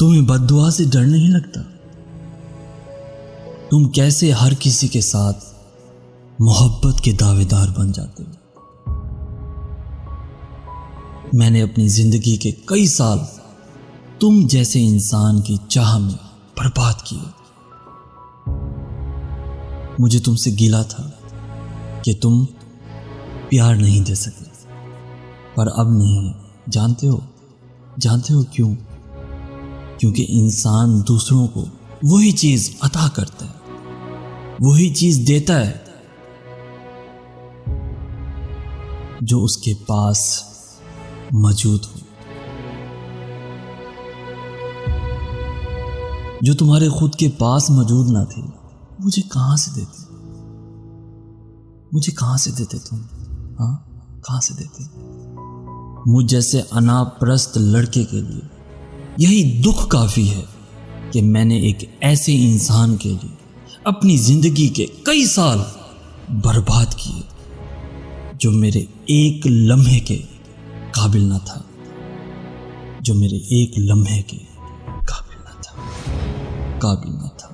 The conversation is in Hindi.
तुम्हें बद्दुआ से डर नहीं लगता? तुम कैसे हर किसी के साथ मोहब्बत के दावेदार बन जाते हो? मैंने अपनी जिंदगी के कई साल तुम जैसे इंसान की चाह में बर्बाद किए। मुझे तुमसे गिला था कि तुम प्यार नहीं दे सके, पर अब नहीं है। जानते हो क्यों? क्योंकि इंसान दूसरों को वही चीज अता करता है, वही चीज देता है जो उसके पास मौजूद हो। जो तुम्हारे खुद के पास मौजूद ना थे, मुझे कहां से देते? तुम? हाँ, कहां से देते? मुझ जैसे अनापरस्त लड़के के लिए यही दुख काफी है कि मैंने एक ऐसे इंसान के लिए अपनी जिंदगी के कई साल बर्बाद किए जो मेरे एक लम्हे के काबिल ना था। काबिल ना था।